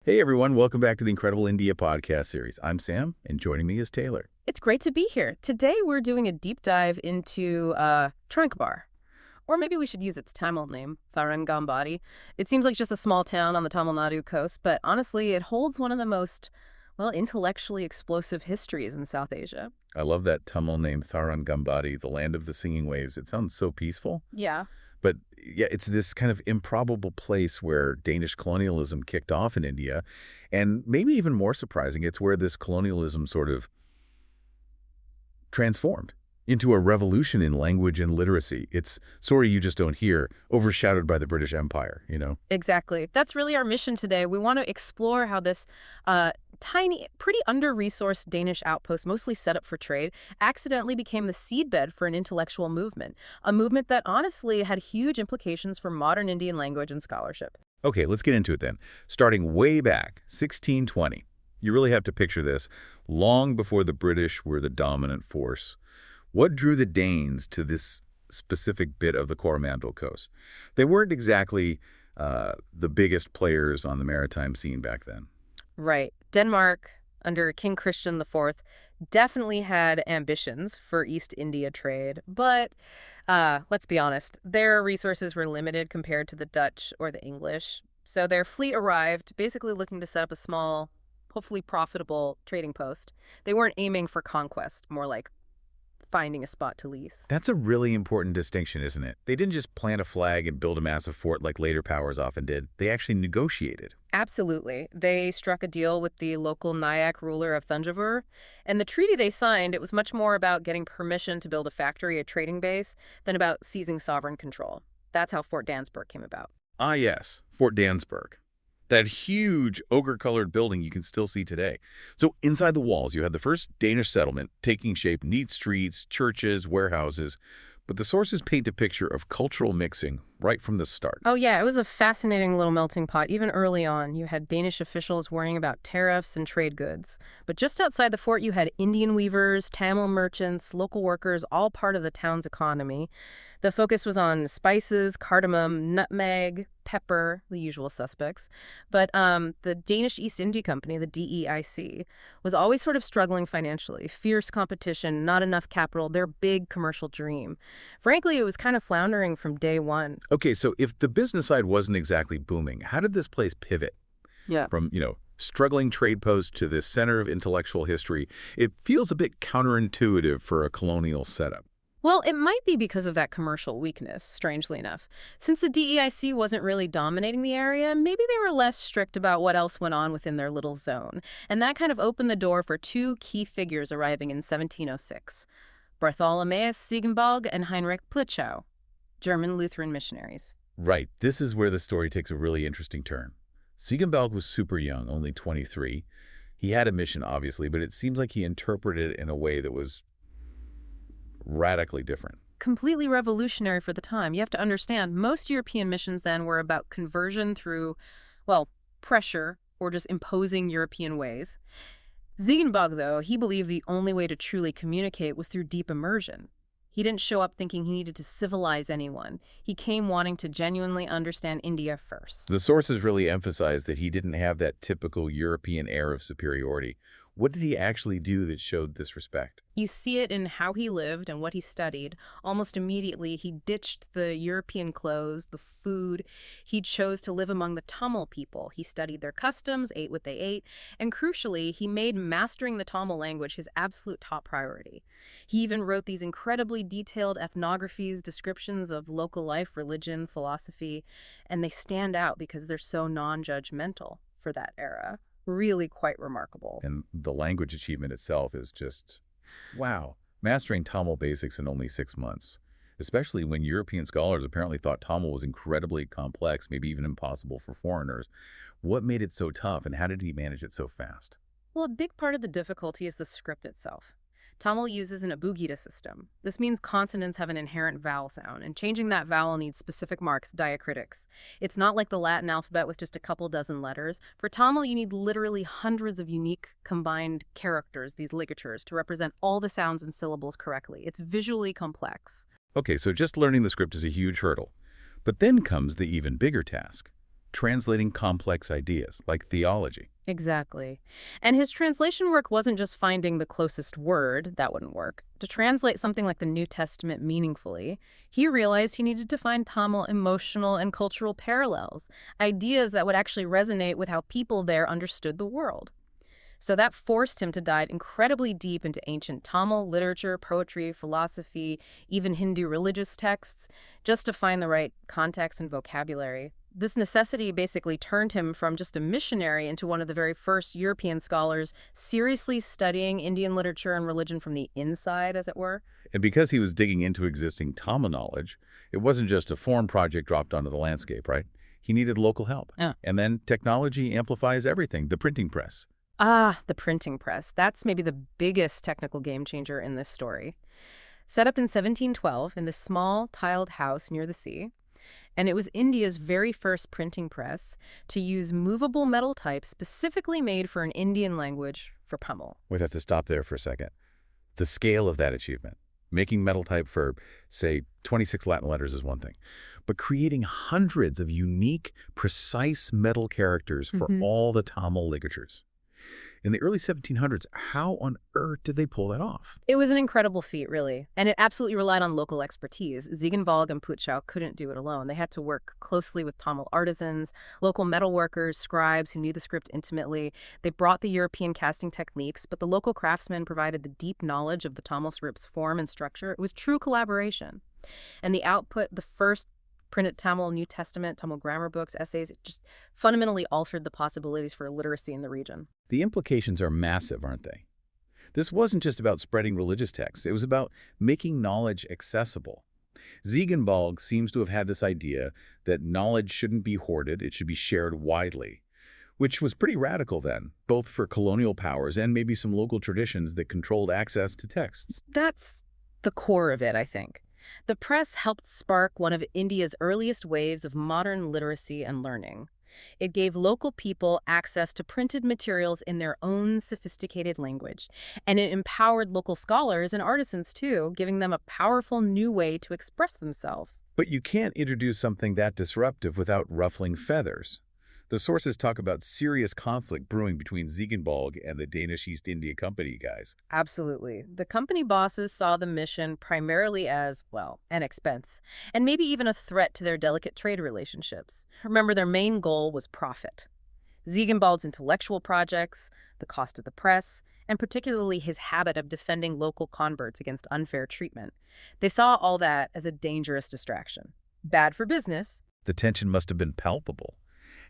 Hey everyone, welcome back to the Incredible India podcast series. I'm Sam, and joining me is Taylor. It's great to be here. Today we're doing a deep dive into Tranquebar. Or maybe we should use its Tamil name, Tharangambadi. It seems like just a small town on the Tamil Nadu coast, but honestly, it holds one of the most, intellectually explosive histories in South Asia. I love that Tamil name, Tharangambadi, the land of the singing waves. It sounds so peaceful. Yeah. But yeah, it's this kind of improbable place where Danish colonialism kicked off in India. And maybe even more surprising, it's where this colonialism sort of transformed into a revolution in language and literacy. It's, sorry you just don't hear, overshadowed by the British Empire, you know? Exactly. That's really our mission today. We want to explore how this tiny, pretty under-resourced Danish outpost, mostly set up for trade, accidentally became the seedbed for an intellectual movement, a movement that honestly had huge implications for modern Indian language and scholarship. Okay, let's get into it then. Starting way back, 1620. You really have to picture this, long before the British were the dominant force. What drew the Danes to this specific bit of the Coromandel coast? They weren't exactly the biggest players on the maritime scene back then. Right. Denmark, under King Christian IV, definitely had ambitions for East India trade, but let's be honest, their resources were limited compared to the Dutch or the English. So their fleet arrived, basically looking to set up a small, hopefully profitable trading post. They weren't aiming for conquest, more like finding a spot to lease. That's a really important distinction, isn't it? They didn't just plant a flag and build a massive fort like later powers often did. They actually negotiated. Absolutely. They struck a deal with the local Nayak ruler of Thanjavur, and the treaty they signed, it was much more about getting permission to build a factory, a trading base, than about seizing sovereign control. That's how Fort Dansborg came about. Ah yes, Fort Dansborg. That huge ochre-colored building you can still see today. So inside the walls, you had the first Danish settlement taking shape, neat streets, churches, warehouses. But the sources paint a picture of cultural mixing right from the start. Oh yeah, it was a fascinating little melting pot. Even early on, you had Danish officials worrying about tariffs and trade goods. But just outside the fort, you had Indian weavers, Tamil merchants, local workers, all part of the town's economy. The focus was on spices, cardamom, nutmeg, pepper, the usual suspects. But the Danish East India Company, the DEIC, was always sort of struggling financially. Fierce competition, not enough capital, their big commercial dream. Frankly, it was kind of floundering from day one. Okay, so if the business side wasn't exactly booming, how did this place pivot? Yeah. From, struggling trade post to this center of intellectual history, it feels a bit counterintuitive for a colonial setup. Well, it might be because of that commercial weakness, strangely enough. Since the DEIC wasn't really dominating the area, maybe they were less strict about what else went on within their little zone. And that kind of opened the door for two key figures arriving in 1706. Bartholomäus Ziegenbalg and Heinrich Plitschau, German Lutheran missionaries. Right, this is where the story takes a really interesting turn. Ziegenbalg was super young, only 23. He had a mission, obviously, but it seems like he interpreted it in a way that was radically different. Completely revolutionary for the time. You have to understand, most European missions then were about conversion through, pressure or just imposing European ways. Ziegenbalg, though, he believed the only way to truly communicate was through deep immersion. He didn't show up thinking he needed to civilize anyone. He came wanting to genuinely understand India first. The sources really emphasize that he didn't have that typical European air of superiority. What did he actually do that showed this respect? You see it in how he lived and what he studied. Almost immediately, he ditched the European clothes, the food. He chose to live among the Tamil people. He studied their customs, ate what they ate, and crucially, he made mastering the Tamil language his absolute top priority. He even wrote these incredibly detailed ethnographies, descriptions of local life, religion, philosophy, and they stand out because they're so non-judgmental for that era. Really quite remarkable. And the language achievement itself is just, wow. Mastering Tamil basics in only 6 months, especially when European scholars apparently thought Tamil was incredibly complex, maybe even impossible for foreigners. What made it so tough, and how did he manage it so fast? Well, a big part of the difficulty is the script itself. Tamil uses an abugida system. This means consonants have an inherent vowel sound, and changing that vowel needs specific marks, diacritics. It's not like the Latin alphabet with just a couple dozen letters. For Tamil, you need literally hundreds of unique combined characters, these ligatures, to represent all the sounds and syllables correctly. It's visually complex. Okay, so just learning the script is a huge hurdle. But then comes the even bigger task. translating complex ideas, like theology. Exactly. And his translation work wasn't just finding the closest word, that wouldn't work. To translate something like the New Testament meaningfully, he realized he needed to find Tamil emotional and cultural parallels, ideas that would actually resonate with how people there understood the world. So that forced him to dive incredibly deep into ancient Tamil literature, poetry, philosophy, even Hindu religious texts, just to find the right context and vocabulary. This necessity basically turned him from just a missionary into one of the very first European scholars seriously studying Indian literature and religion from the inside, as it were. And because he was digging into existing Tamil knowledge, it wasn't just a foreign project dropped onto the landscape, right? He needed local help. Yeah. And then technology amplifies everything, the printing press. Ah, the printing press. That's maybe the biggest technical game changer in this story. Set up in 1712 in this small, tiled house near the sea, and it was India's very first printing press to use movable metal type specifically made for an Indian language for Tamil. We have to stop there for a second. The scale of that achievement, making metal type for, say, 26 Latin letters is one thing, but creating hundreds of unique, precise metal characters for all the Tamil ligatures. In the early 1700s, how on earth did they pull that off? It was an incredible feat, really, and it absolutely relied on local expertise. Ziegenbalg and Putschau couldn't do it alone. They had to work closely with Tamil artisans, local metalworkers, scribes who knew the script intimately. They brought the European casting techniques, but the local craftsmen provided the deep knowledge of the Tamil script's form and structure. It was true collaboration. And the output, the first printed Tamil New Testament, Tamil grammar books, essays, it just fundamentally altered the possibilities for literacy in the region. The implications are massive, aren't they? This wasn't just about spreading religious texts. It was about making knowledge accessible. Ziegenbalg seems to have had this idea that knowledge shouldn't be hoarded, it should be shared widely, which was pretty radical then, both for colonial powers and maybe some local traditions that controlled access to texts. That's the core of it, I think. The press helped spark one of India's earliest waves of modern literacy and learning. It gave local people access to printed materials in their own sophisticated language, and it empowered local scholars and artisans too, giving them a powerful new way to express themselves. But you can't introduce something that disruptive without ruffling feathers. The sources talk about serious conflict brewing between Ziegenbalg and the Danish East India Company guys. Absolutely. The company bosses saw the mission primarily as, well, an expense, and maybe even a threat to their delicate trade relationships. Remember, their main goal was profit. Ziegenbalg's intellectual projects, the cost of the press, and particularly his habit of defending local converts against unfair treatment. They saw all that as a dangerous distraction. Bad for business. The tension must have been palpable.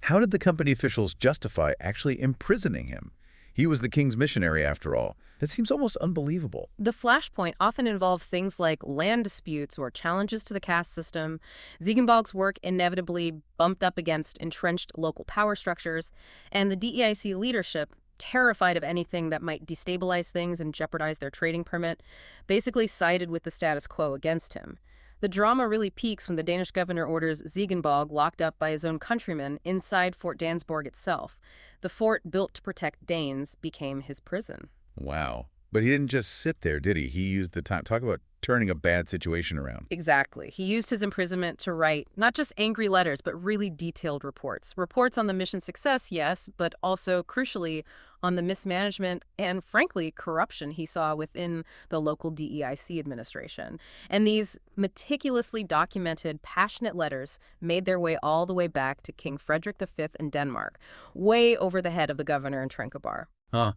How did the company officials justify actually imprisoning him? He was the king's missionary, after all. That seems almost unbelievable. The flashpoint often involved things like land disputes or challenges to the caste system. Ziegenbalg's work inevitably bumped up against entrenched local power structures, and the DEIC leadership, terrified of anything that might destabilize things and jeopardize their trading permit, basically sided with the status quo against him. The drama really peaks when the Danish governor orders Ziegenbalg locked up by his own countrymen inside Fort Dansborg itself. The fort, built to protect Danes, became his prison. Wow. But he didn't just sit there, did he? He used the time. Talk about turning a bad situation around. Exactly. He used his imprisonment to write not just angry letters, but really detailed reports. Reports on the mission's success, yes, but also, crucially, on the mismanagement and, frankly, corruption he saw within the local DEIC administration. And these meticulously documented, passionate letters made their way all the way back to King Frederick V in Denmark, way over the head of the governor in Tranquebar. Huh.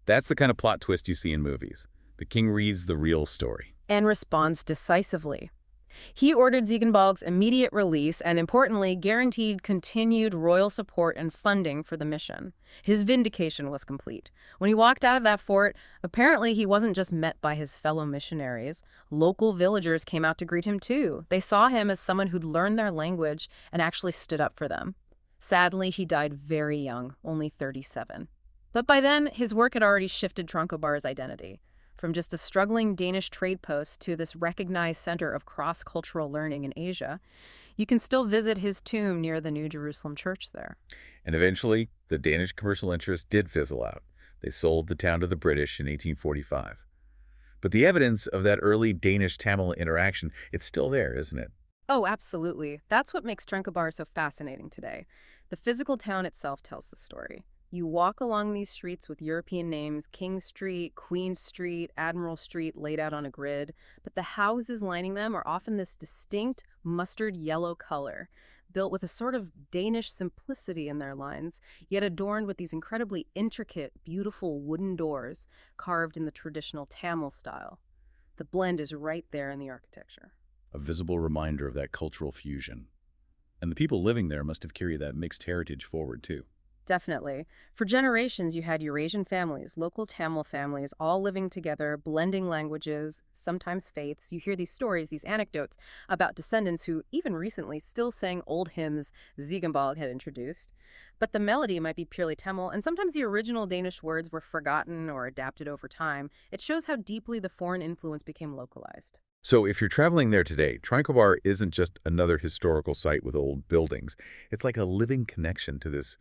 That's the kind of plot twist you see in movies. The king reads the real story. And responds decisively. He ordered Ziegenbalg's immediate release and, importantly, guaranteed continued royal support and funding for the mission. His vindication was complete. When he walked out of that fort, apparently he wasn't just met by his fellow missionaries. Local villagers came out to greet him too. They saw him as someone who'd learned their language and actually stood up for them. Sadly, he died very young, only 37. But by then, his work had already shifted Tranquebar's identity. From just a struggling Danish trade post to this recognized center of cross-cultural learning in Asia, you can still visit his tomb near the New Jerusalem Church there. And eventually, the Danish commercial interests did fizzle out. They sold the town to the British in 1845. But the evidence of that early Danish-Tamil interaction, it's still there, isn't it? Oh, absolutely. That's what makes Tranquebar so fascinating today. The physical town itself tells the story. You walk along these streets with European names, King Street, Queen Street, Admiral Street laid out on a grid, but the houses lining them are often this distinct mustard yellow color, built with a sort of Danish simplicity in their lines, yet adorned with these incredibly intricate, beautiful wooden doors carved in the traditional Tamil style. The blend is right there in the architecture. A visible reminder of that cultural fusion. And the people living there must have carried that mixed heritage forward, too. Definitely. For generations, you had Eurasian families, local Tamil families, all living together, blending languages, sometimes faiths. You hear these stories, these anecdotes about descendants who, even recently, still sang old hymns Ziegenbalg had introduced. But the melody might be purely Tamil, and sometimes the original Danish words were forgotten or adapted over time. It shows how deeply the foreign influence became localized. So if you're traveling there today, Tranquebar isn't just another historical site with old buildings. It's like a living connection to this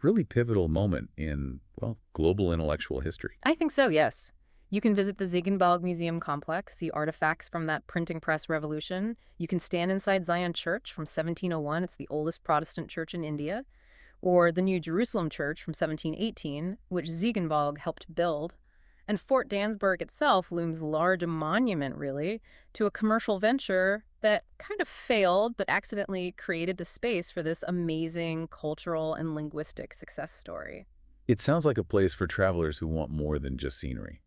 really pivotal moment in, well, global intellectual history. I think so, yes. You can visit the Ziegenbalg Museum complex, see artifacts from that printing press revolution. You can stand inside Zion Church from 1701. It's the oldest Protestant church in India. Or the New Jerusalem Church from 1718, which Ziegenbalg helped build. And Fort Dansborg itself looms large, a monument, really, to a commercial venture that kind of failed but accidentally created the space for this amazing cultural and linguistic success story. It sounds like a place for travelers who want more than just scenery,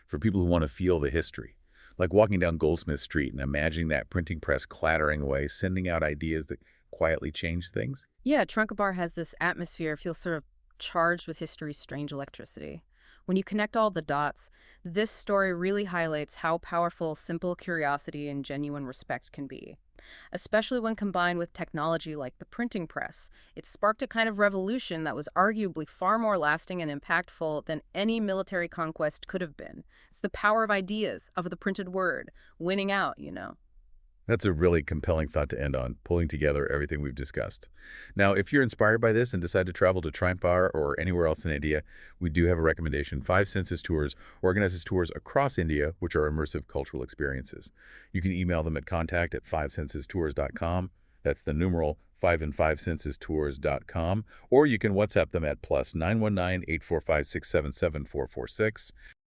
for people who want to feel the history, like walking down Goldsmith Street and imagining that printing press clattering away, sending out ideas that quietly change things. Yeah, Tranquebar has this atmosphere, feels sort of charged with history's strange electricity. When you connect all the dots, this story really highlights how powerful simple curiosity and genuine respect can be, especially when combined with technology like the printing press. It sparked a kind of revolution that was arguably far more lasting and impactful than any military conquest could have been. It's the power of ideas, of the printed word, winning out. That's a really compelling thought to end on, pulling together everything we've discussed. Now, if you're inspired by this and decide to travel to Tranquebar or anywhere else in India, we do have a recommendation. Five Senses Tours organizes tours across India, which are immersive cultural experiences. You can email them at contact@fivesensestours.com. That's the numeral 5 and 5 sensestours.com. Or you can WhatsApp them at +919 845 677 446.